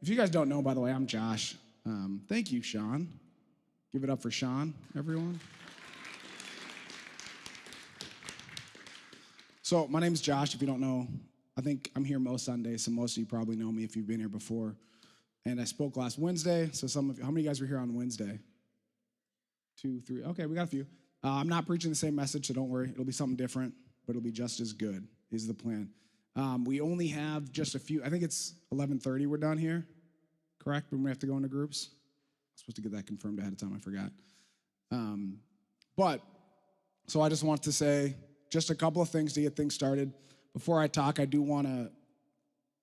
If you guys don't know, by the way, I'm Josh. Thank you, Sean. Give it up for Sean, everyone. So my name's Josh, if you don't know. I think I'm here most Sundays, so most of you probably know me if you've been here before. And I spoke last Wednesday, so some of you, how many of you guys were here on Wednesday? 2, 3, okay, we got a few. I'm not preaching the same message, so don't worry. It'll be something different, but it'll be just as good, is the plan. We only have just a few, I think it's 11:30 we're done here, correct? When we have to go into groups? I'm supposed to get that confirmed ahead of time, I forgot. So I just want to say just a couple of things to get things started. Before I talk, I do want to,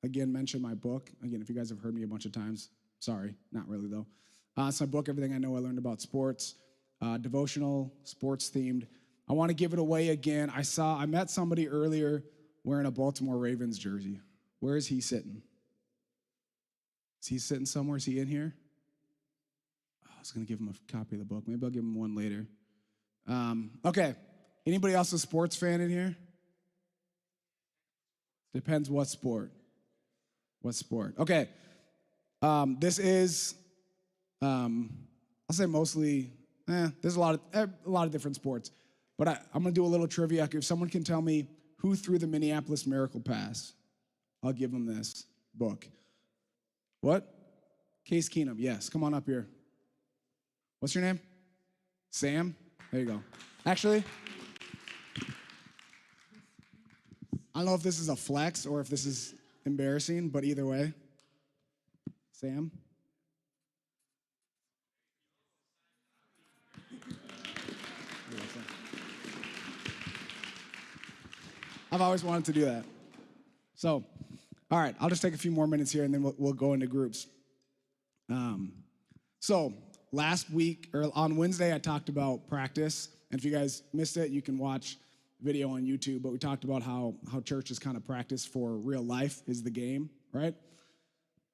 again, mention my book. Again, if you guys have heard me a bunch of times, sorry, not really though. It's my book, Everything I Know I Learned About Sports, devotional, sports themed. I want to give it away again. I met somebody earlier wearing a Baltimore Ravens jersey. Where is he sitting? Is he sitting somewhere? Is he in here? Oh, I was going to give him a copy of the book. Maybe I'll give him one later. Okay. Anybody else a sports fan in here? Depends what sport. What sport? Okay. This is, I'll say mostly, there's a lot of different sports. But I'm going to do a little trivia. If someone can tell me who threw the Minneapolis Miracle Pass, I'll give them this book. What? Case Keenum, yes. Come on up here. What's your name? Sam? There you go. Actually, I don't know if this is a flex or if this is embarrassing, but either way. Sam? I've always wanted to do that. So, all right, I'll just take a few more minutes here and then we'll go into groups. So last week, or on Wednesday, I talked about practice. And if you guys missed it, you can watch video on YouTube. But we talked about how church is kind of practice for real life is the game, right?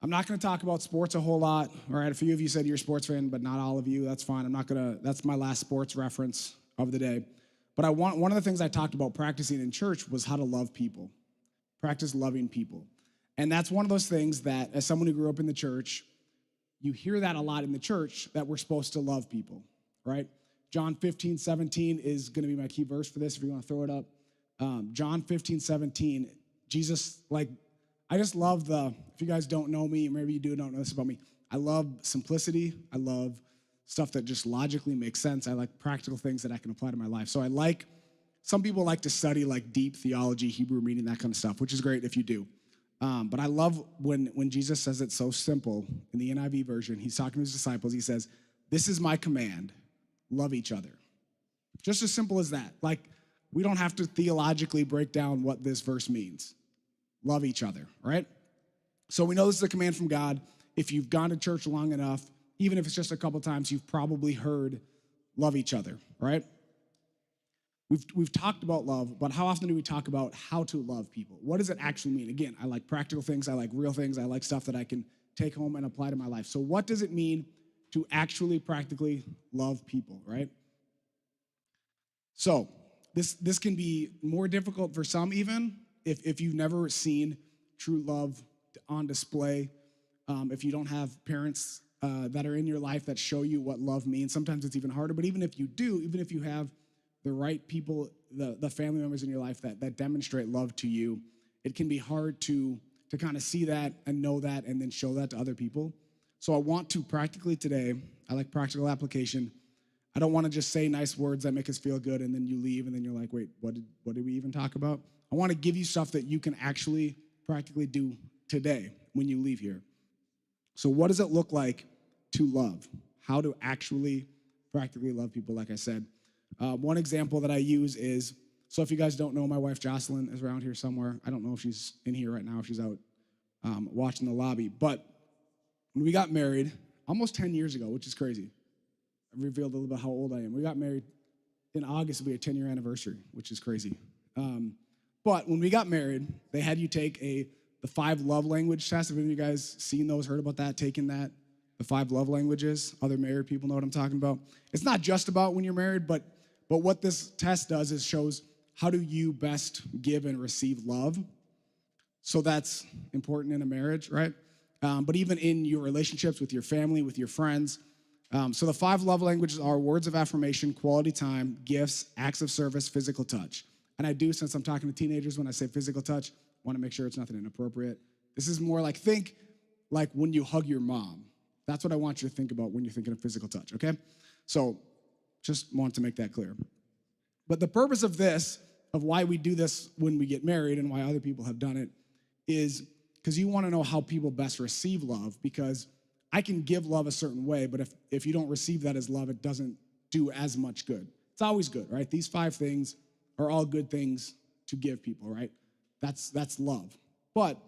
I'm not going to talk about sports a whole lot. All right, a few of you said you're a sports fan, but not all of you. That's fine. That's my last sports reference of the day. But one of the things I talked about practicing in church was how to love people. Practice loving people. And that's one of those things that, as someone who grew up in the church, you hear that a lot in the church, that we're supposed to love people, right? John 15:17 is going to be my key verse for this, if you want to throw it up. John 15:17, Jesus, I just love if you guys don't know me, or maybe you don't know this about me, I love simplicity. I love stuff that just logically makes sense. I like practical things that I can apply to my life. So some people like to study deep theology, Hebrew meaning, that kind of stuff, which is great if you do. But I love when Jesus says it so simple in the NIV version. He's talking to his disciples. He says, "This is my command, love each other." Just as simple as that. We don't have to theologically break down what this verse means. Love each other, right? So we know this is a command from God. If you've gone to church long enough, even if it's just a couple times, you've probably heard love each other, right? We've talked about love, but how often do we talk about how to love people? What does it actually mean? Again, I like practical things. I like real things. I like stuff that I can take home and apply to my life. So what does it mean to actually practically love people, right? So this can be more difficult for some even if you've never seen true love on display, if you don't have parents that are in your life that show you what love means. Sometimes it's even harder, but even if you do, even if you have the right people, the family members in your life that demonstrate love to you, it can be hard to kind of see that and know that and then show that to other people. So I want to practically today, I like practical application. I don't want to just say nice words that make us feel good and then you leave and then you're like, wait, what did we even talk about? I want to give you stuff that you can actually practically do today when you leave here. So what does it look like to love? How to actually practically love people, like I said. One example that I use is, so if you guys don't know, my wife Jocelyn is around here somewhere. I don't know if she's in here right now, if she's out watching the lobby. But when we got married, almost 10 years ago, which is crazy. I revealed a little bit how old I am. We got married in August, it'll be a 10-year anniversary, which is crazy. But when we got married, they had you take the 5 love language test. Have any of you guys seen those, heard about that, taken that? The 5 love languages. Other married people know what I'm talking about. It's not just about when you're married, but what this test does is shows how do you best give and receive love. So that's important in a marriage, right? but even in your relationships with your family, with your friends. So the 5 love languages are words of affirmation, quality time, gifts, acts of service, physical touch. And I do, since I'm talking to teenagers, when I say physical touch, want to make sure it's nothing inappropriate. This is more like, think like when you hug your mom. That's what I want you to think about when you're thinking of physical touch, okay? So just want to make that clear. But the purpose of this, of why we do this when we get married and why other people have done it, is because you want to know how people best receive love, because I can give love a certain way, but if you don't receive that as love, it doesn't do as much good. It's always good, right? These 5 things are all good things to give people, right? That's love. But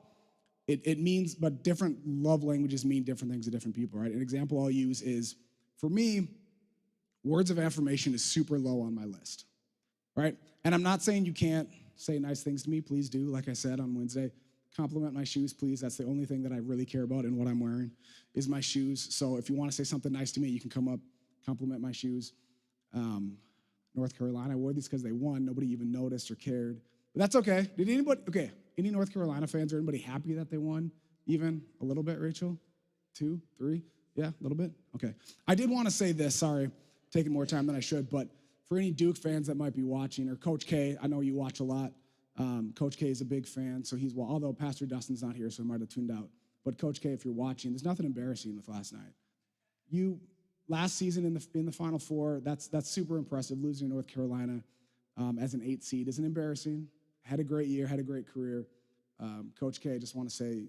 it means, but different love languages mean different things to different people, right? An example I'll use is, for me, words of affirmation is super low on my list, right? And I'm not saying you can't say nice things to me. Please do. Like I said on Wednesday, compliment my shoes, please. That's the only thing that I really care about in what I'm wearing is my shoes. So if you want to say something nice to me, you can come up, compliment my shoes. North Carolina, I wore these because they won. Nobody even noticed or cared. But that's okay. Any North Carolina fans or anybody happy that they won? Even a little bit, Rachel? 2, 3? Yeah, a little bit? Okay. I did want to say this, sorry, taking more time than I should, but for any Duke fans that might be watching, or Coach K, I know you watch a lot. Coach K is a big fan, so although Pastor Dustin's not here, so he might have tuned out. But Coach K, if you're watching, there's nothing embarrassing with last night. Last season in the Final Four, that's super impressive. Losing to North Carolina as an 8 seed isn't embarrassing. Had a great year, had a great career. Coach K, I just want to say,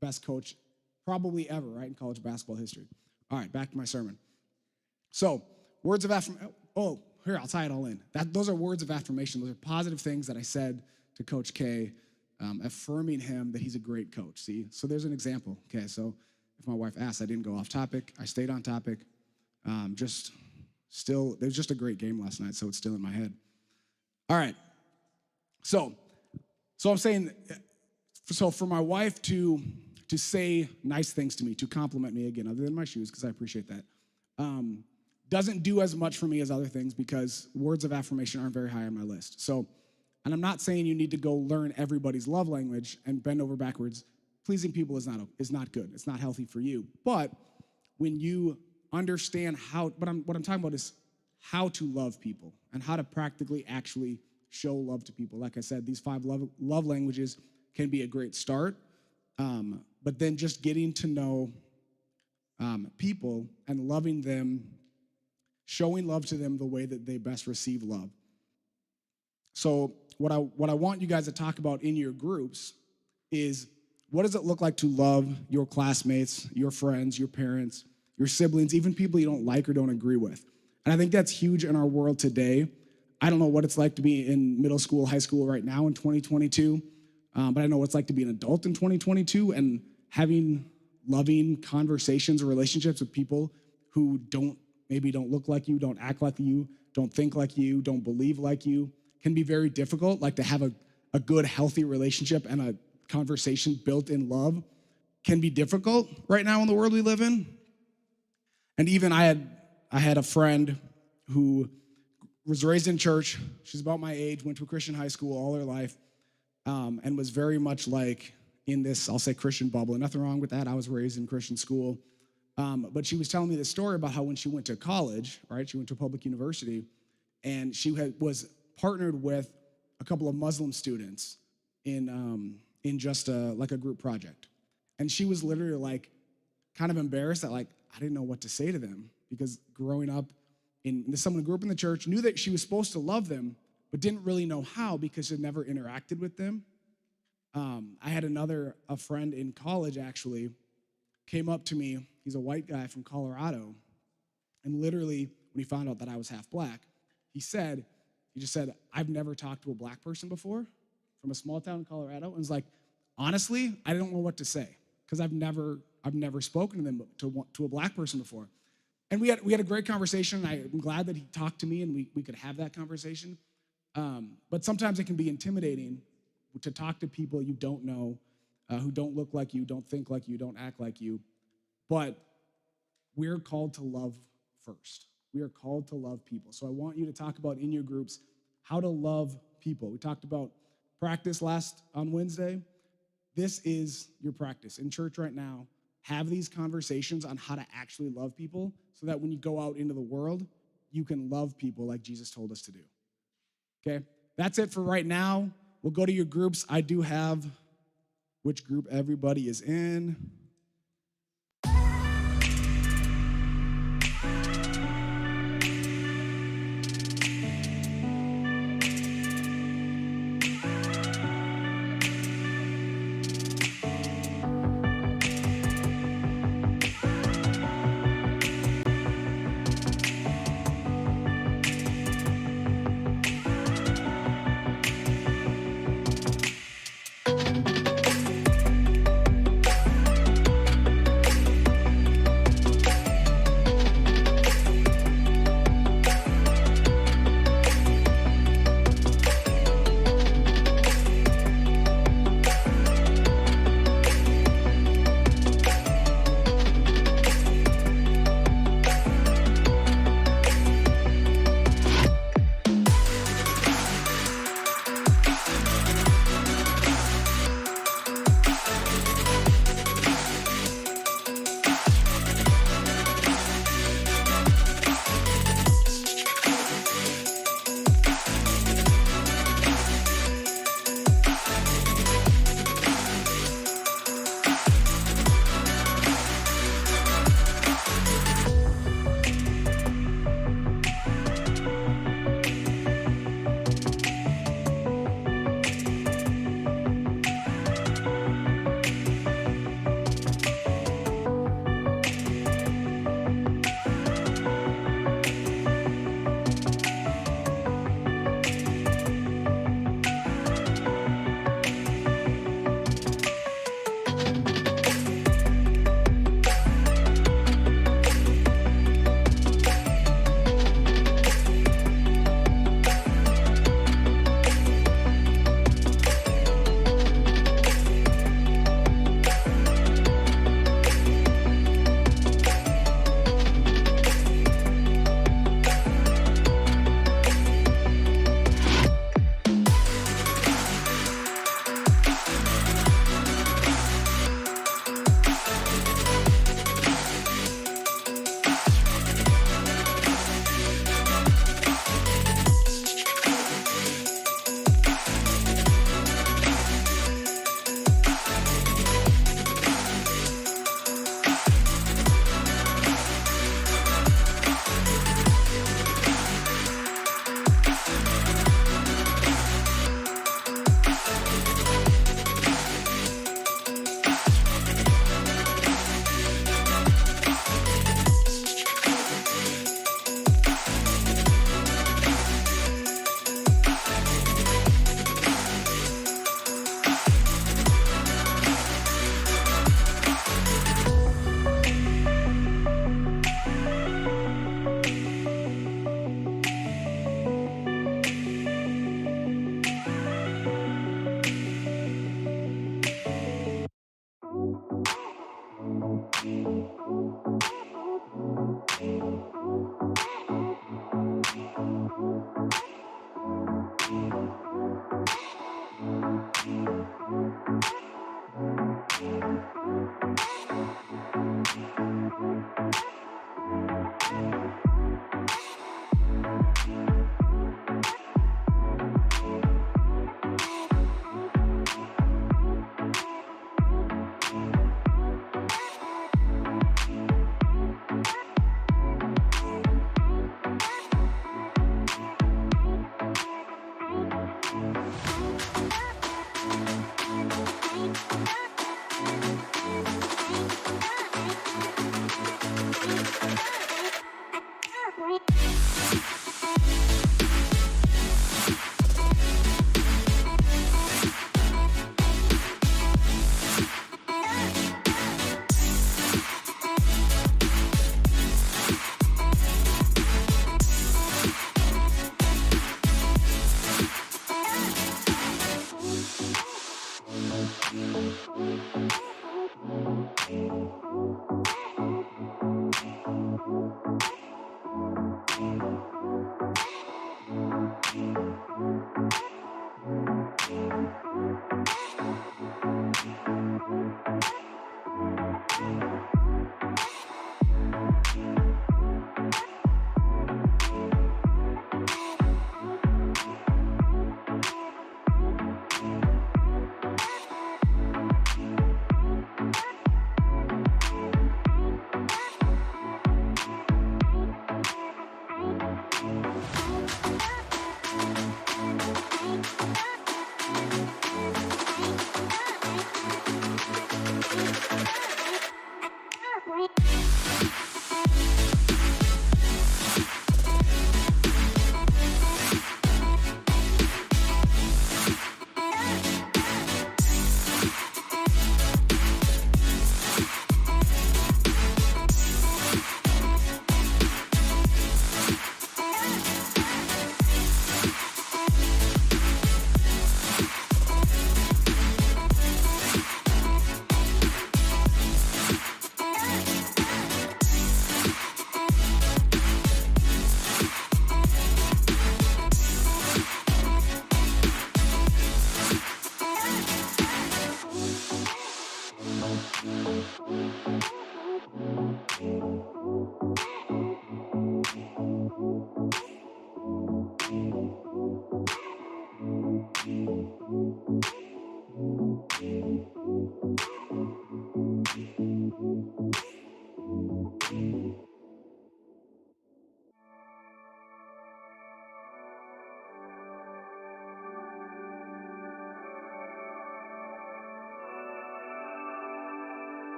best coach probably ever, right, in college basketball history. All right, back to my sermon. So, words of affirmation. Oh, here, I'll tie it all in. Those are words of affirmation. Those are positive things that I said to Coach K, affirming him that he's a great coach. See, so there's an example. Okay, so if my wife asked, I didn't go off topic. I stayed on topic. There was just a great game last night, so it's still in my head. All right. So I'm saying, so for my wife to say nice things to me, to compliment me again, other than my shoes, because I appreciate that, doesn't do as much for me as other things because words of affirmation aren't very high on my list. So, and I'm not saying you need to go learn everybody's love language and bend over backwards. Pleasing people is not good. It's not healthy for you. But when you understand what I'm talking about is how to love people and how to practically actually show love to people. Like I said, these 5 love languages can be a great start. But then just getting to know people and loving them, showing love to them the way that they best receive love. So what I want you guys to talk about in your groups is, what does it look like to love your classmates, your friends, your parents, your siblings, even people you don't like or don't agree with? And I think that's huge in our world today. I don't know what it's like to be in middle school, high school right now in 2022, but I know what it's like to be an adult in 2022 and having loving conversations or relationships with people who maybe don't look like you, don't act like you, don't think like you, don't believe like you, can be very difficult. Like, to have a good, healthy relationship and a conversation built in love can be difficult right now in the world we live in. And even I had a friend who was raised in church. She's about my age, went to a Christian high school all her life, and was very much like in this, I'll say, Christian bubble. And nothing wrong with that. I was raised in Christian school. But she was telling me this story about how when she went to college, right, she went to a public university, and she was partnered with a couple of Muslim students in just like a group project. And she was literally like kind of embarrassed that, like, I didn't know what to say to them, because growing up someone who grew up in the church, knew that she was supposed to love them, but didn't really know how because she'd never interacted with them. I had a friend in college actually came up to me. He's a white guy from Colorado. And literally, when he found out that I was half black, he just said, I've never talked to a black person before from a small town in Colorado. And was like, honestly, I don't know what to say, because I've never spoken to them to a black person before. And we had a great conversation. I'm glad that he talked to me and we could have that conversation. But sometimes it can be intimidating to talk to people you don't know, who don't look like you, don't think like you, don't act like you. But we're called to love first. We are called to love people. So I want you to talk about in your groups how to love people. We talked about practice on Wednesday. this is your practice. In church right now, have these conversations on how to actually love people so that when you go out into the world, you can love people like Jesus told us to do. Okay? That's it for right now. We'll go to your groups. I do have which group everybody is in.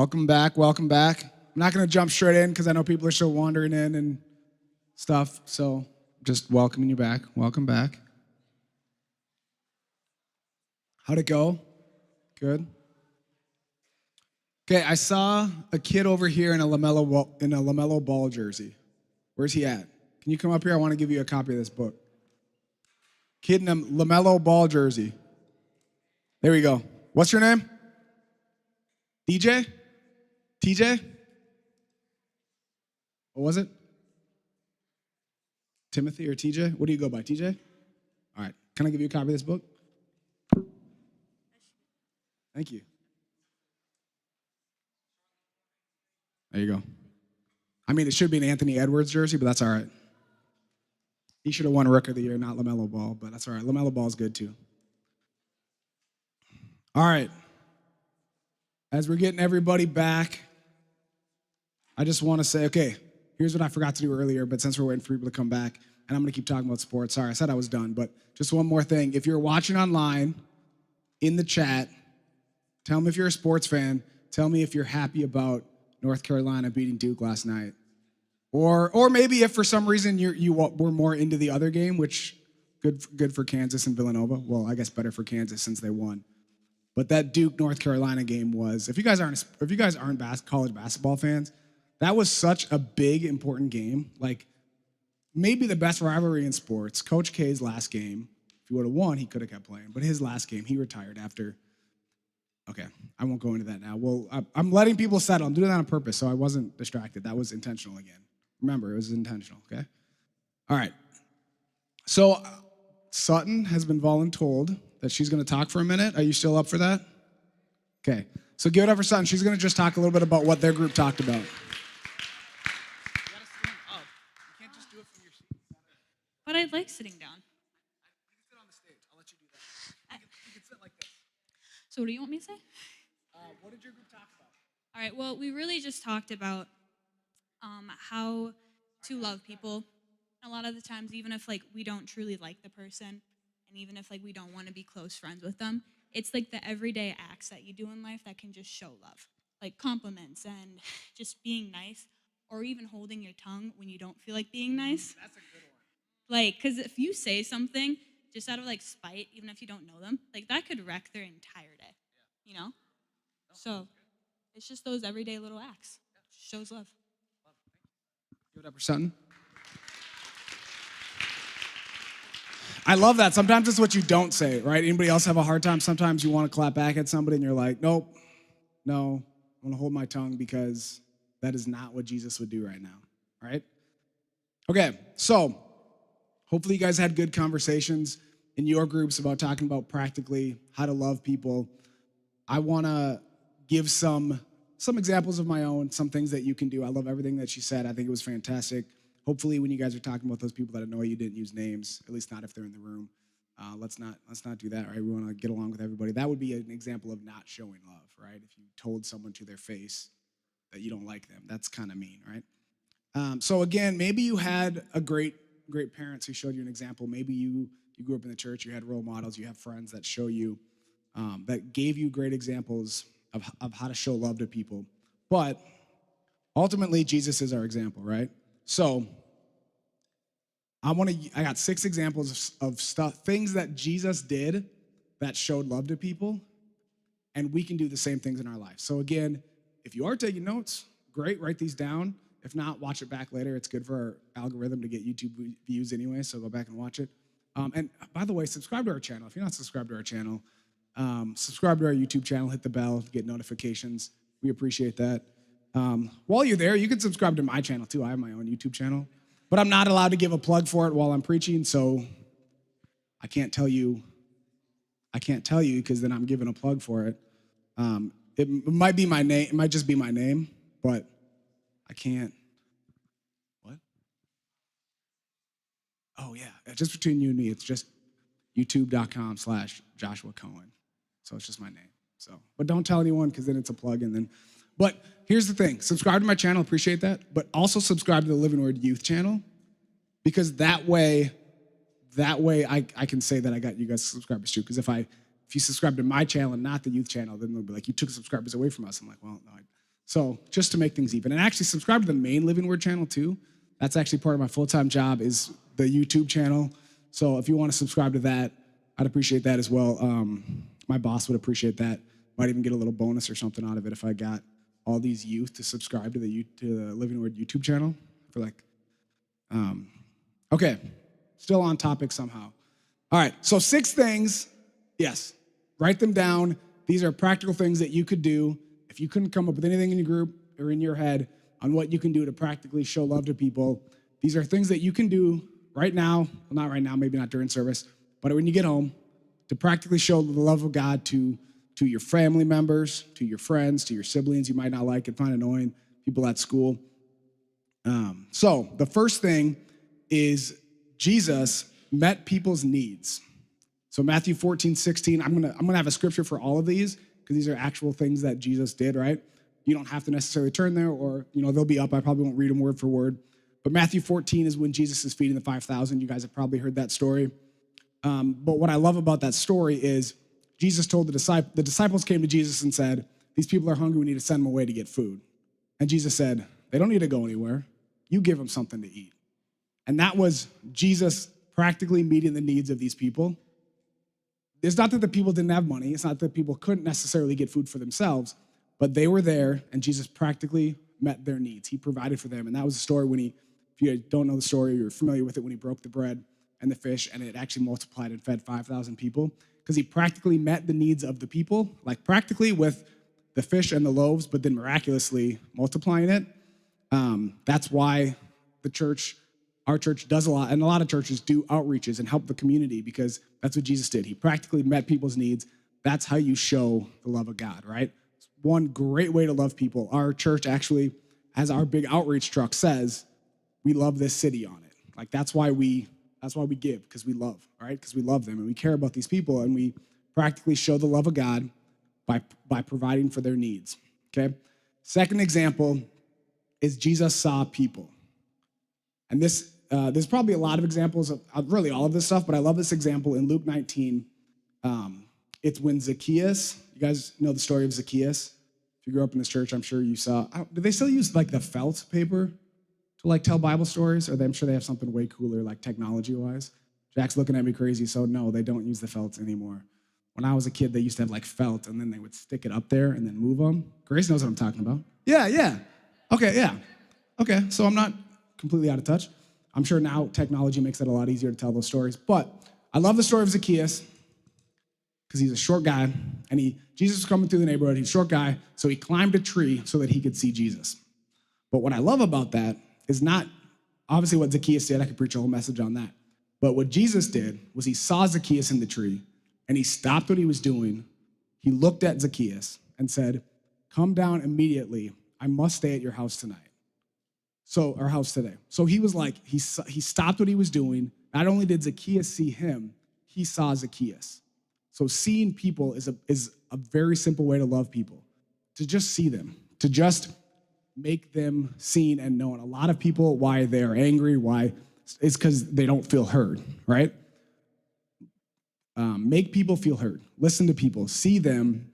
Welcome back. Welcome back. I'm not going to jump straight in because I know people are still wandering in and stuff. So just welcoming you back. Welcome back. How'd it go? Good. Okay, I saw a kid over here in a LaMelo Ball jersey. Where's he at? Can you come up here? I want to give you a copy of this book. Kid in a LaMelo Ball jersey. There we go. What's your name? DJ? TJ? What was it? Timothy or TJ? What do you go by, TJ? All right. Can I give you a copy of this book? Thank you. There you go. I mean, it should be an Anthony Edwards jersey, but that's all right. He should have won Rook of the Year, not LaMelo Ball, but that's all right. LaMelo Ball is good too. All right. As we're getting everybody back, I just want to say, okay, here's what I forgot to do earlier, but since we're waiting for people to come back, and I'm going to keep talking about sports. Sorry, I said I was done, but just one more thing. If you're watching online, in the chat, tell me if you're a sports fan. Tell me if you're happy about North Carolina beating Duke last night. Or maybe if for some reason you were more into the other game, which good for Kansas and Villanova. Well, I guess better for Kansas since they won. But that Duke North Carolina game was, if you guys aren't college basketball fans, that was such a big important game. Like maybe the best rivalry in sports. Coach K's last game, if he would have won, he could have kept playing. But his last game, he retired after. Okay, I won't go into that now. Well, I'm letting people settle. I'm doing that on purpose, so I wasn't distracted. That was intentional again. Remember, it was intentional, okay? All right. So Sutton has been voluntold that she's going to talk for a minute. Are you still up for that? Okay. So give it up for Sutton. She's going to just talk a little bit about what their group talked about. You got to stand up. You can't just do it from your seat. But I like sitting down. You can sit on the stage. I'll let you do that. You can sit like this. So what do you want me to say? What did your group talk about? All right, well, we really just talked about how to love people. A lot of the times, even if like we don't truly like the person, and even if like we don't want to be close friends with them, it's like the everyday acts that you do in life that can just show love. Like compliments and just being nice, or even holding your tongue when you don't feel like being nice. That's a good one. Like, because if you say something just out of like spite, even if you don't know them, like that could wreck their entire day, you know? So it's just those everyday little acts. Shows love. Give it up for Sutton. I love that. Sometimes it's what you don't say, right? Anybody else have a hard time? Sometimes you want to clap back at somebody and you're like, nope, no, I'm going to hold my tongue because that is not what Jesus would do right now, right? Okay, so hopefully you guys had good conversations in your groups about talking about practically how to love people. I want to give some examples of my own, some things that you can do. I love everything that she said. I think it was fantastic. Hopefully, when you guys are talking about those people that annoy you, didn't use names, at least not if they're in the room. Let's not do that, right? We want to get along with everybody. That would be an example of not showing love, right? If you told someone to their face that you don't like them, that's kind of mean, right? So again, maybe you had a great parents who showed you an example. Maybe you grew up in the church, you had role models, you have friends that show you, that gave you great examples of how to show love to people. But ultimately, Jesus is our example, right? So I got 6 examples of things that Jesus did that showed love to people, and we can do the same things in our life. So again, if you are taking notes, great, write these down. If not, watch it back later. It's good for our algorithm to get YouTube views anyway, so go back and watch it. And by the way, subscribe to our channel. If you're not subscribed to our channel, subscribe to our YouTube channel, hit the bell to get notifications. We appreciate that. While you're there, you can subscribe to my channel too. I have my own YouTube channel, but I'm not allowed to give a plug for it while I'm preaching, so I can't tell you because then I'm giving a plug for it. It might be my name. It might just be my name, but I can't. What? Oh yeah, just between you and me, it's just youtube.com/Joshua Coan. So it's just my name. So, but don't tell anyone because then it's a plug and then. But here's the thing: subscribe to my channel, appreciate that. But also subscribe to the Living Word Youth channel, because that way I can say that I got you guys subscribers too. Because if you subscribe to my channel and not the youth channel, then they'll be like, you took subscribers away from us. I'm like, well, no. So just to make things even, and actually subscribe to the main Living Word channel too. That's actually part of my full-time job is the YouTube channel. So if you want to subscribe to that, I'd appreciate that as well. My boss would appreciate that. Might even get a little bonus or something out of it if I got all these youth to subscribe to the Living Word YouTube channel for like. Okay, still on topic somehow. All right, so 6 things. Yes, write them down. These are practical things that you could do. If you couldn't come up with anything in your group or in your head on what you can do to practically show love to people, these are things that you can do right now. Well, not right now, maybe not during service, but when you get home, to practically show the love of God to your family members, to your friends, to your siblings you might not like and find annoying, people at school. So the first thing is Jesus met people's needs. So Matthew 14:16, I'm gonna have a scripture for all of these because these are actual things that Jesus did, right? You don't have to necessarily turn there, or they'll be up. I probably won't read them word for word. But Matthew 14 is when Jesus is feeding the 5,000. You guys have probably heard that story. But what I love about that story is Jesus told the disciples came to Jesus and said, these people are hungry, we need to send them away to get food. And Jesus said, they don't need to go anywhere. you give them something to eat. And that was Jesus practically meeting the needs of these people. It's not that the people didn't have money. It's not that people couldn't necessarily get food for themselves, but they were there, and Jesus practically met their needs. He provided for them. And that was the story when he, if you don't know the story, you're familiar with it, when he broke the bread and the fish, and it actually multiplied and fed 5,000 people, because he practically met the needs of the people, like practically with the fish and the loaves, but then miraculously multiplying it. That's why our church does a lot, and a lot of churches do outreaches and help the community, because that's what Jesus did. He practically met people's needs. That's how you show the love of God, right? It's one great way to love people. Our church actually, as our big outreach truck says, we love this city on it. Like that's why we give, because we love, right? Because we love them and we care about these people, and we practically show the love of God by providing for their needs, okay? Second example is Jesus saw people. And there's probably a lot of examples of really all of this stuff, but I love this example in Luke 19. It's when Zacchaeus, you guys know the story of Zacchaeus. If you grew up in this church, I'm sure you saw, do they still use like the felt paper to like tell Bible stories? Or I'm sure they have something way cooler, like technology-wise. Jack's looking at me crazy, so no, they don't use the felts anymore. When I was a kid, they used to have like felt, and then they would stick it up there and then move them. Grace knows what I'm talking about. Yeah. Okay, yeah. Okay, so I'm not completely out of touch. I'm sure now technology makes it a lot easier to tell those stories. But I love the story of Zacchaeus because he's a short guy, and Jesus was coming through the neighborhood. He's a short guy, so he climbed a tree so that he could see Jesus. But what I love about that is not obviously what Zacchaeus did. I could preach a whole message on that. But what Jesus did was he saw Zacchaeus in the tree, and he stopped what he was doing. He looked at Zacchaeus and said, "Come down immediately. I must stay at your house tonight." Our house today. So he was like, he stopped what he was doing. Not only did Zacchaeus see him, he saw Zacchaeus. So seeing people is a very simple way to love people, to just see them, to just make them seen and known. A lot of people, why they're angry, why it's because they don't feel heard, right? Make people feel heard. Listen to people, see them.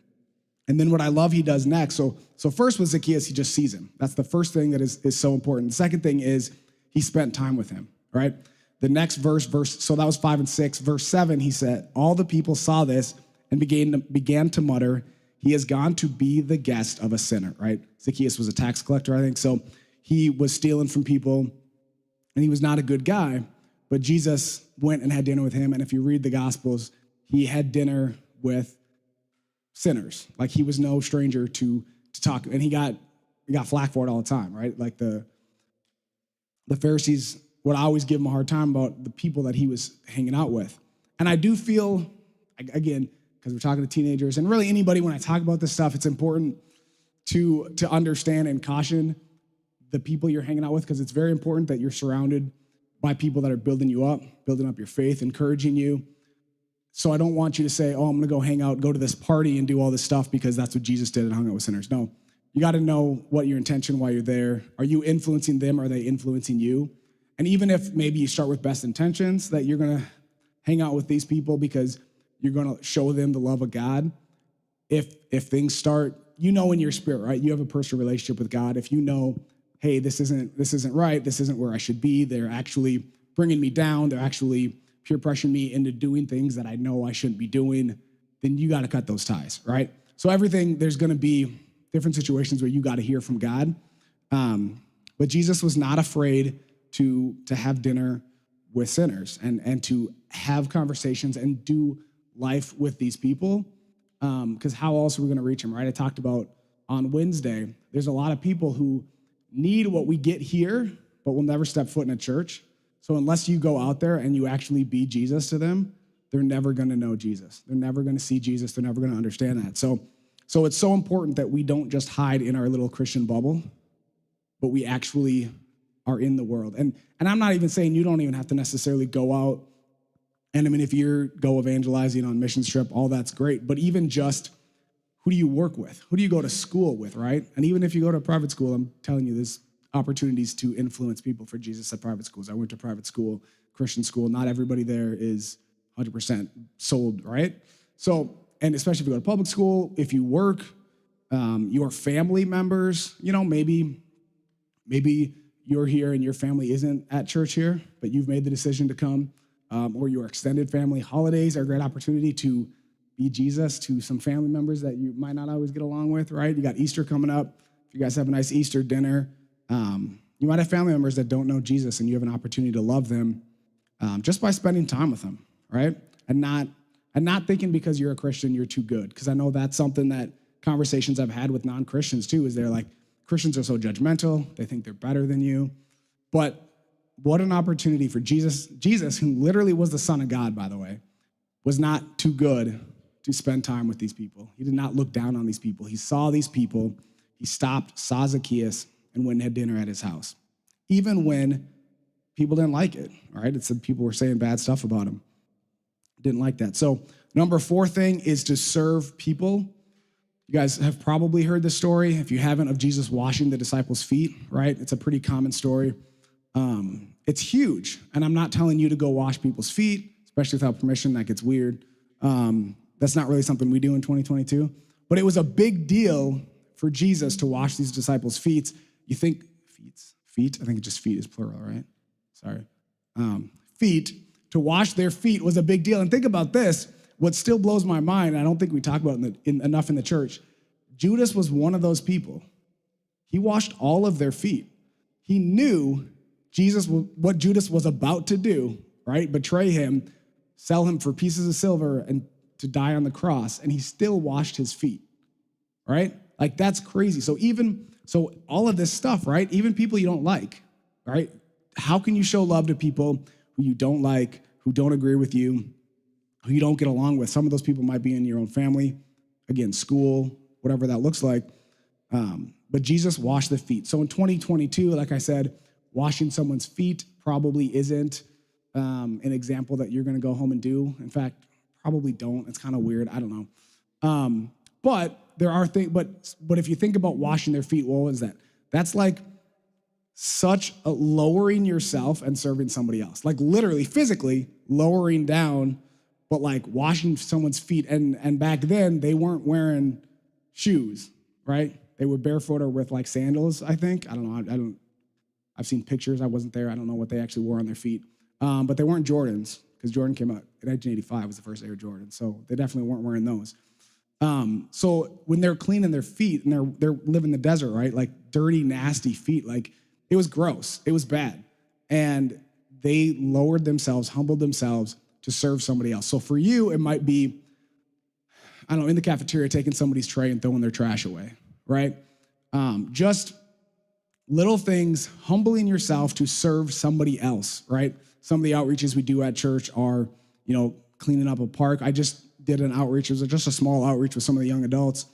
And then what I love he does next, so first with Zacchaeus, he just sees him. That's the first thing that is so important. The second thing is he spent time with him, right? The next verse, so that was 5 and 6. Verse 7, he said, all the people saw this and began to mutter, he has gone to be the guest of a sinner, right? Zacchaeus was a tax collector, I think. So he was stealing from people, and he was not a good guy, but Jesus went and had dinner with him. And if you read the Gospels, he had dinner with sinners. Like he was no stranger to talk, and he got flack for it all the time, right? Like the Pharisees would always give him a hard time about the people that he was hanging out with. And I do feel, again, because we're talking to teenagers, and really anybody, when I talk about this stuff, it's important to understand and caution the people you're hanging out with, because it's very important that you're surrounded by people that are building you up, building up your faith, encouraging you. So I don't want you to say, oh, I'm going to go hang out, go to this party and do all this stuff because that's what Jesus did and hung out with sinners. No, you got to know what your intention, why you're there. Are you influencing them? Are they influencing you? And even if maybe you start with best intentions, that you're going to hang out with these people because you're going to show them the love of God. If things start, you know in your spirit, right? You have a personal relationship with God. If you know, hey, this isn't right, this isn't where I should be, they're actually bringing me down, they're actually peer pressuring me into doing things that I know I shouldn't be doing, then you got to cut those ties, right? So there's going to be different situations where you got to hear from God. But Jesus was not afraid to have dinner with sinners and to have conversations and do life with these people. Because how else are we going to reach them, right? I talked about on Wednesday, there's a lot of people who need what we get here, but will never step foot in a church. So unless you go out there and you actually be Jesus to them, they're never going to know Jesus. They're never going to see Jesus. They're never going to understand that. So it's so important that we don't just hide in our little Christian bubble, but we actually are in the world. And I'm not even saying you don't even have to necessarily go out. And I mean, if you go evangelizing on missions trip, all that's great. But even just who do you work with? Who do you go to school with, right? And even if you go to a private school, I'm telling you, there's opportunities to influence people for Jesus at private schools. I went to private school, Christian school. Not everybody there is 100% sold, right? So, and especially if you go to public school, if you work, your family members, maybe you're here and your family isn't at church here, but you've made the decision to come, or your extended family, holidays are a great opportunity to be Jesus to some family members that you might not always get along with, right? You got Easter coming up. If you guys have a nice Easter dinner, you might have family members that don't know Jesus, and you have an opportunity to love them just by spending time with them, right? And not thinking because you're a Christian, you're too good. Because I know that's something that conversations I've had with non-Christians too, is they're like, Christians are so judgmental. They think they're better than you. But what an opportunity for Jesus, who literally was the Son of God, by the way, was not too good to spend time with these people. He did not look down on these people. He saw these people. He stopped, saw Zacchaeus, and went and had dinner at his house. Even when people didn't like it, all right? It said people were saying bad stuff about him. Didn't like that. So number 4 thing is to serve people. You guys have probably heard this story, if you haven't, of Jesus washing the disciples' feet, right? It's a pretty common story. It's huge, and I'm not telling you to go wash people's feet, especially without permission. That gets weird. That's not really something we do in 2022, but it was a big deal for Jesus to wash these disciples' feet. You think feet? I think just feet is plural, right? Sorry. Feet, to wash their feet was a big deal. And think about this. What still blows my mind, I don't think we talk about it enough in the church, Judas was one of those people. He washed all of their feet. He knew what Judas was about to do, right? Betray him, sell him for pieces of silver, and to die on the cross, and he still washed his feet, right? Like, that's crazy. So all of this stuff, right? Even people you don't like, right? How can you show love to people who you don't like, who don't agree with you, who you don't get along with? Some of those people might be in your own family, again, school, whatever that looks like. But Jesus washed the feet. So in 2022, like I said, washing someone's feet probably isn't an example that you're going to go home and do. In fact, probably don't. It's kind of weird. I don't know. But there are things. But if you think about washing their feet, well, what is that? That's like such a lowering yourself and serving somebody else. Like literally, physically lowering down, but like washing someone's feet. And back then they weren't wearing shoes, right? They were barefoot or with like sandals, I think. I don't know. I've seen pictures. I wasn't there. I don't know what they actually wore on their feet. But they weren't Jordans, because Jordan came out in 1985 was the first Air Jordan. So they definitely weren't wearing those. So when they're cleaning their feet and they're living in the desert, right? Like dirty, nasty feet, like it was gross. It was bad. And they lowered themselves, humbled themselves to serve somebody else. So for you, it might be, I don't know, in the cafeteria, taking somebody's tray and throwing their trash away, right? Just little things, humbling yourself to serve somebody else, right? Some of the outreaches we do at church are, cleaning up a park. I just did an outreach. It was just a small outreach with some of the young adults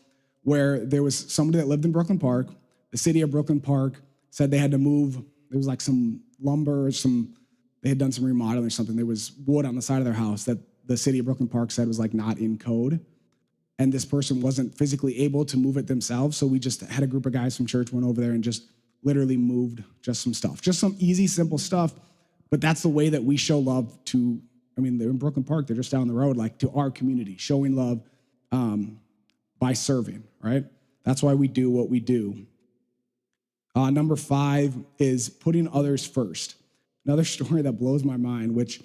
where there was somebody that lived in Brooklyn Park. The city of Brooklyn Park said they had to move. There was like some lumber, they had done some remodeling or something. There was wood on the side of their house that the city of Brooklyn Park said was like not in code. And this person wasn't physically able to move it themselves. So we just had a group of guys from church went over there and just literally moved just some stuff, just some easy, simple stuff. But that's the way that we show love to, they're in Brooklyn Park. They're just down the road, like to our community, showing love by serving, right? That's why we do what we do. Number 5 is putting others first. Another story that blows my mind, which,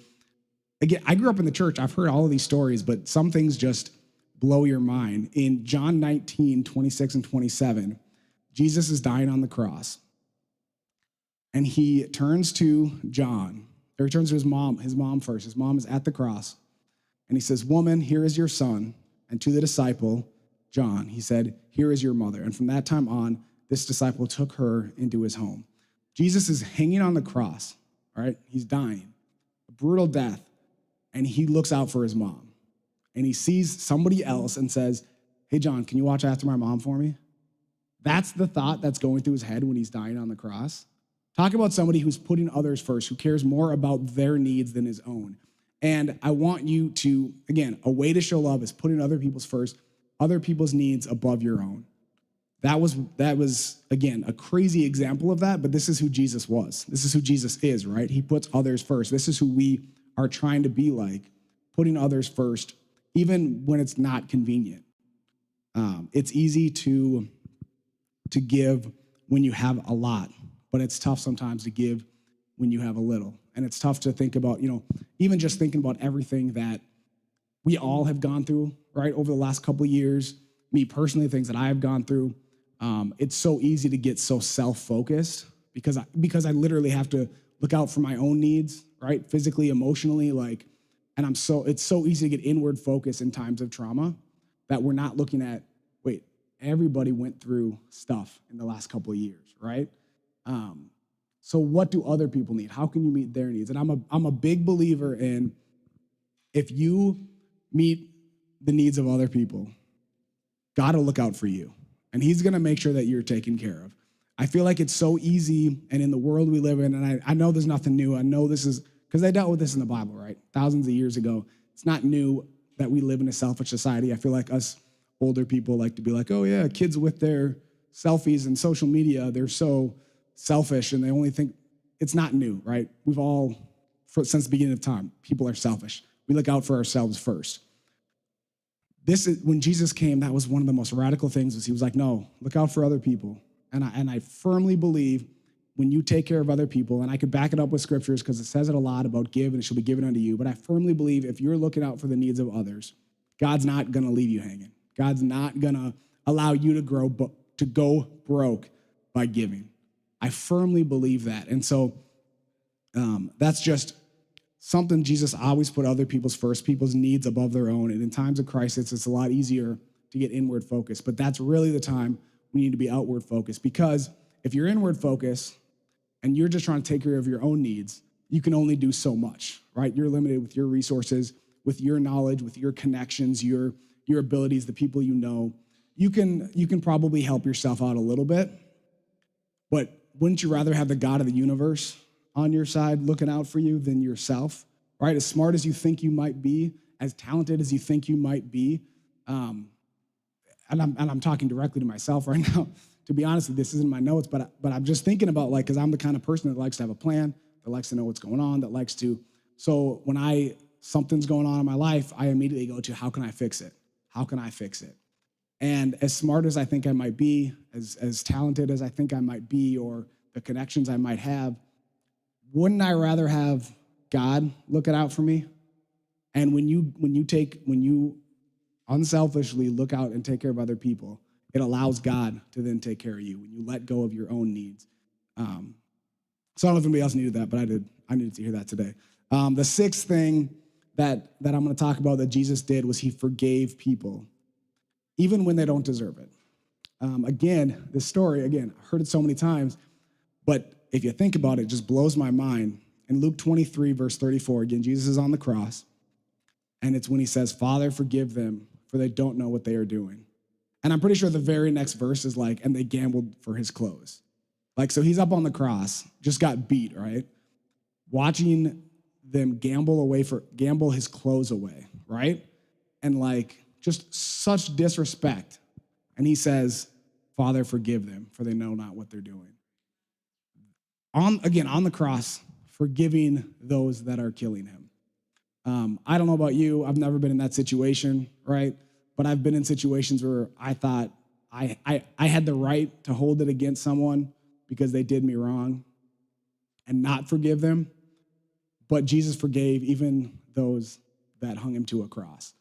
again, I grew up in the church. I've heard all of these stories, but some things just blow your mind. In John 19, 26 and 27, Jesus is dying on the cross. And he turns to John, or he turns to his mom first. His mom is at the cross. And he says, "Woman, here is your son." And to the disciple, John, he said, "Here is your mother." And from that time on, this disciple took her into his home. Jesus is hanging on the cross, all right? He's dying, a brutal death. And he looks out for his mom. And he sees somebody else and says, "Hey, John, can you watch after my mom for me?" That's the thought that's going through his head when he's dying on the cross. Talk about somebody who's putting others first, who cares more about their needs than his own. And I want you to, again, a way to show love is putting other people's first, other people's needs above your own. That was again, a crazy example of that, but this is who Jesus was. This is who Jesus is, right? He puts others first. This is who we are trying to be like, putting others first, even when it's not convenient. It's easy to give when you have a lot, but it's tough sometimes to give when you have a little. And it's tough to think about, even just thinking about everything that we all have gone through, right, over the last couple of years, me personally, things that I have gone through. It's so easy to get so self-focused because I literally have to look out for my own needs, right, physically, emotionally, and it's so easy to get inward focus in times of trauma that we're not looking at, wait, everybody went through stuff in the last couple of years, right? So what do other people need? How can you meet their needs? And I'm a big believer in, if you meet the needs of other people, God will look out for you, and he's going to make sure that you're taken care of. I feel like it's so easy, and in the world we live in, and I know there's nothing new. I know this is, because they dealt with this in the Bible, right? Thousands of years ago. It's not new that we live in a selfish society. I feel like us older people like to be like, oh yeah, kids with their selfies and social media, they're so selfish, and they only think, it's not new, right? We've all, since the beginning of time, people are selfish. We look out for ourselves first. This is when Jesus came, that was one of the most radical things, was he was like, no, look out for other people. And I firmly believe when you take care of other people, and I could back it up with scriptures because it says it a lot about give and it shall be given unto you, but I firmly believe if you're looking out for the needs of others, God's not going to leave you hanging. God's not going to allow you to go broke by giving. I firmly believe that. And so that's just something Jesus always put other people's first, people's needs above their own. And in times of crisis, it's a lot easier to get inward focused. But that's really the time we need to be outward focused, because if you're inward focused and you're just trying to take care of your own needs, you can only do so much, right? You're limited with your resources, with your knowledge, with your connections, your abilities, the people you know. You can probably help yourself out a little bit, but wouldn't you rather have the God of the universe on your side looking out for you than yourself, right? As smart as you think you might be, as talented as you think you might be, and I'm talking directly to myself right now. To be honest, this isn't my notes, but I'm just thinking about, because I'm the kind of person that likes to have a plan, that likes to know what's going on, so when something's going on in my life, I immediately go to, how can I fix it? How can I fix it? And as smart as I think I might be, as talented as I think I might be, or the connections I might have, wouldn't I rather have God looking out for me? And when you unselfishly look out and take care of other people, it allows God to then take care of you when you let go of your own needs. So I don't know if anybody else needed that, but I did. I needed to hear that today. The sixth thing that I'm going to talk about that Jesus did was he forgave people, even when they don't deserve it. Again, this story, I heard it so many times, but if you think about it, it just blows my mind. In Luke 23, verse 34, again, Jesus is on the cross, and it's when he says, Father, forgive them, for they don't know what they are doing. And I'm pretty sure the very next verse is and they gambled for his clothes. So he's up on the cross, just got beat, right? Watching them gamble his clothes away, right? And just such disrespect. And he says, Father, forgive them, for they know not what they're doing. On the cross, forgiving those that are killing him. I don't know about you. I've never been in that situation, right? But I've been in situations where I thought I had the right to hold it against someone because they did me wrong and not forgive them. But Jesus forgave even those that hung him to a cross.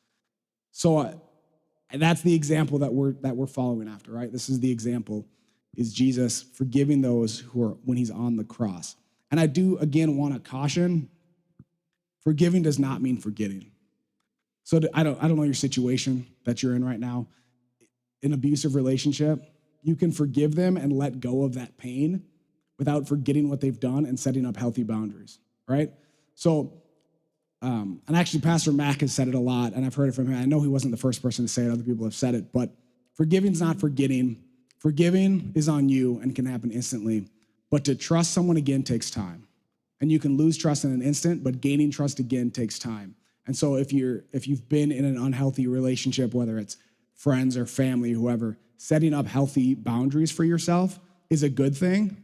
So that's the example that we're following after, right? This is the example, is Jesus forgiving those who are when he's on the cross. And I do, again, want to caution, forgiving does not mean forgetting. So I don't know your situation that you're in right now. An abusive relationship, you can forgive them and let go of that pain without forgetting what they've done and setting up healthy boundaries, right? So, and actually Pastor Mac has said it a lot, and I've heard it from him. I know he wasn't the first person to say it, other people have said it, but forgiving's not forgetting. Forgiving is on you and can happen instantly, but to trust someone again takes time. And you can lose trust in an instant, but gaining trust again takes time. And so if you've been in an unhealthy relationship, whether it's friends or family, whoever, setting up healthy boundaries for yourself is a good thing,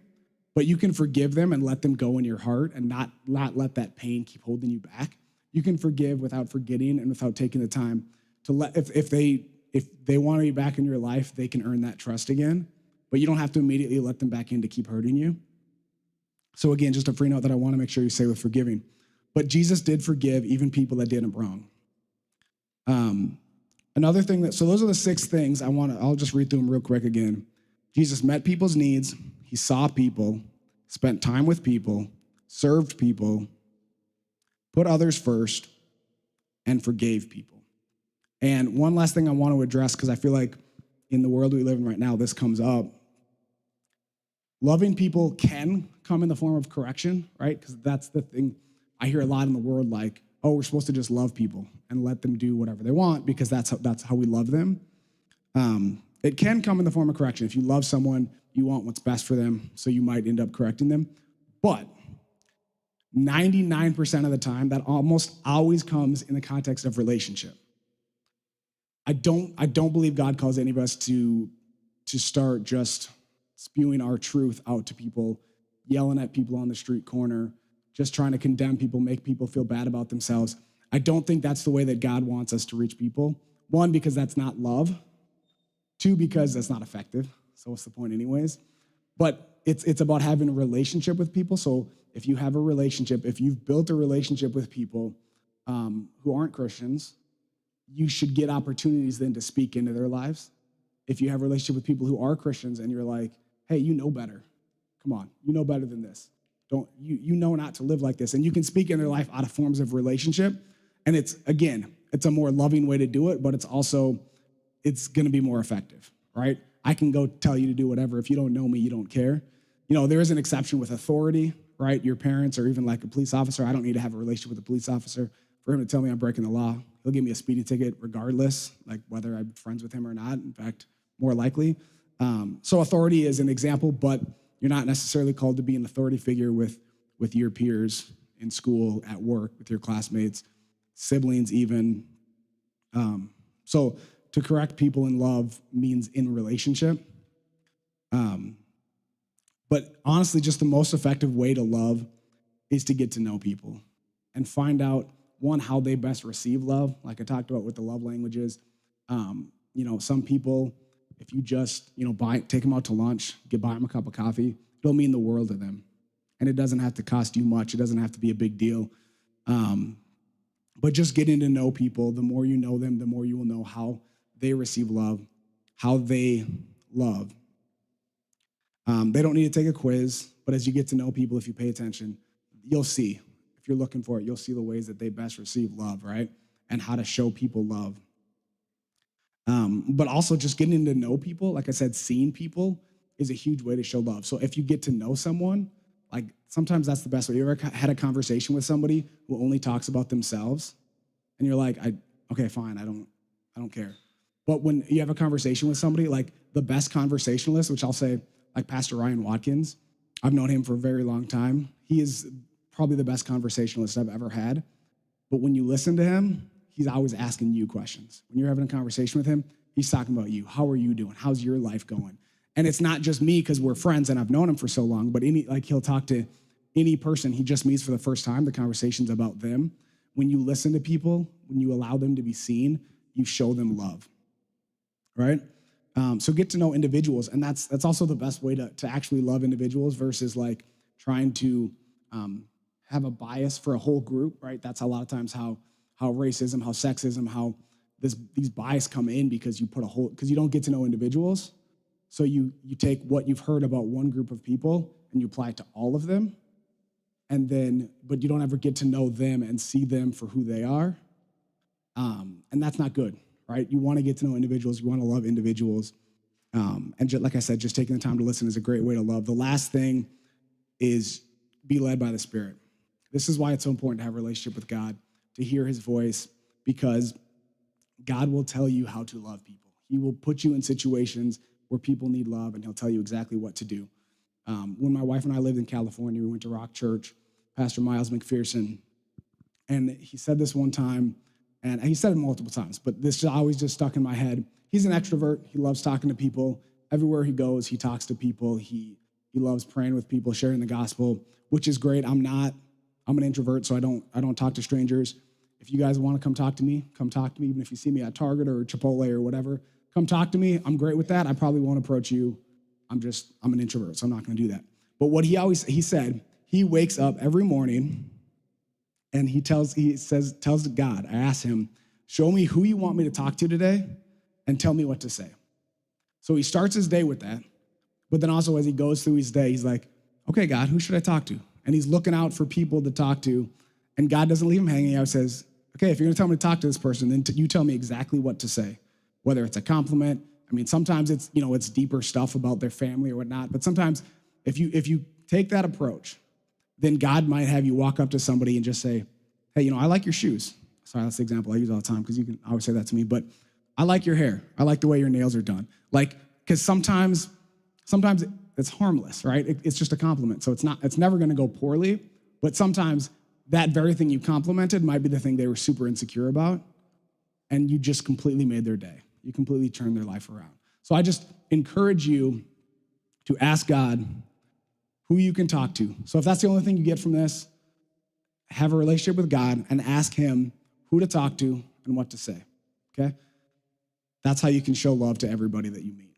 but you can forgive them and let them go in your heart and not let that pain keep holding you back. You can forgive without forgetting and without taking the time to let, if they want to be back in your life, they can earn that trust again, but you don't have to immediately let them back in to keep hurting you. So again, just a free note that I want to make sure you say with forgiving. But Jesus did forgive even people that did him wrong. Another thing so those are the 6 things I'll just read through them real quick again. Jesus met people's needs. He saw people, spent time with people, served people, put others first, and forgave people. And one last thing I want to address, because I feel like in the world we live in right now, this comes up. Loving people can come in the form of correction, right? Because that's the thing I hear a lot in the world, like, oh, we're supposed to just love people and let them do whatever they want because that's how we love them. It can come in the form of correction. If you love someone, you want what's best for them, so you might end up correcting them. But 99% of the time, that almost always comes in the context of relationship. I don't believe God calls any of us to start just spewing our truth out to people, yelling at people on the street corner, just trying to condemn people, make people feel bad about themselves. I don't think that's the way that God wants us to reach people. 1, because that's not love. 2, because that's not effective. So what's the point anyways? But it's about having a relationship with people. So if you have a relationship, if you've built a relationship with people who aren't Christians, you should get opportunities then to speak into their lives. If you have a relationship with people who are Christians and you're like, hey, you know better. Come on, you know better than this. You know not to live like this. And you can speak in their life out of forms of relationship. And it's a more loving way to do it, but it's going to be more effective, right? I can go tell you to do whatever. If you don't know me, you don't care. There is an exception with authority, right? Your parents or even like a police officer. I don't need to have a relationship with a police officer for him to tell me I'm breaking the law. He'll give me a speeding ticket regardless, like whether I'm friends with him or not. In fact, more likely. So authority is an example, but you're not necessarily called to be an authority figure with your peers in school, at work, with your classmates, siblings even. So to correct people in love means in relationship. But honestly, just the most effective way to love is to get to know people and find out, 1, how they best receive love, like I talked about with the love languages. Some people, if you just, take them out to lunch, buy them a cup of coffee, it'll mean the world to them. And it doesn't have to cost you much. It doesn't have to be a big deal. But just getting to know people, the more you know them, the more you will know how they receive love, how they love. They don't need to take a quiz, but as you get to know people, if you pay attention, you'll see. If you're looking for it, you'll see the ways that they best receive love, right? And how to show people love. But also just getting to know people, like I said, seeing people is a huge way to show love. So if you get to know someone, like sometimes that's the best way. You ever had a conversation with somebody who only talks about themselves? And you're like, okay, fine, I don't care. But when you have a conversation with somebody, like the best conversationalist, which I'll say, like Pastor Ryan Watkins, I've known him for a very long time. He is probably the best conversationalist I've ever had. But when you listen to him, he's always asking you questions. When you're having a conversation with him, he's talking about you. How are you doing? How's your life going? And it's not just me because we're friends and I've known him for so long, but he'll talk to any person he just meets for the first time. The conversation's about them. When you listen to people, when you allow them to be seen, you show them love, right? So get to know individuals, and that's also the best way to actually love individuals versus like trying to have a bias for a whole group, right? That's a lot of times how racism, how sexism, how these bias come in because you don't get to know individuals. So you take what you've heard about one group of people and you apply it to all of them, but you don't ever get to know them and see them for who they are, and that's not good, right? You want to get to know individuals, you want to love individuals, and just, like I said, just taking the time to listen is a great way to love. The last thing is be led by the Spirit. This is why it's so important to have a relationship with God, to hear his voice, because God will tell you how to love people. He will put you in situations where people need love, and he'll tell you exactly what to do. When my wife and I lived in California, we went to Rock Church, Pastor Miles McPherson, and he said this one time, and he said it multiple times, but this always just stuck in my head. He's an extrovert. He loves talking to people. Everywhere he goes, he talks to people. He loves praying with people, sharing the gospel, which is great. I'm an introvert, so I don't talk to strangers. If you guys want to come talk to me, even if you see me at Target or Chipotle or whatever, come talk to me. I'm great with that. I probably won't approach you. I'm an introvert, so I'm not going to do that. But what he he wakes up every morning and he tells God, I ask him, show me who you want me to talk to today and tell me what to say. So he starts his day with that. But then also as he goes through his day, he's like, okay, God, who should I talk to? And he's looking out for people to talk to. And God doesn't leave him hanging out. He says, okay, if you're gonna tell me to talk to this person, then you tell me exactly what to say, whether it's a compliment. I mean, sometimes it's, it's deeper stuff about their family or whatnot. But sometimes if you take that approach, then God might have you walk up to somebody and just say, hey, I like your shoes. Sorry, that's the example I use all the time because you can always say that to me. But I like your hair. I like the way your nails are done. Because sometimes it's harmless, right? It's just a compliment. So it's never gonna go poorly. But sometimes that very thing you complimented might be the thing they were super insecure about. And you just completely made their day. You completely turned their life around. So I just encourage you to ask God who you can talk to. So if that's the only thing you get from this, have a relationship with God and ask him who to talk to and what to say, okay? That's how you can show love to everybody that you meet.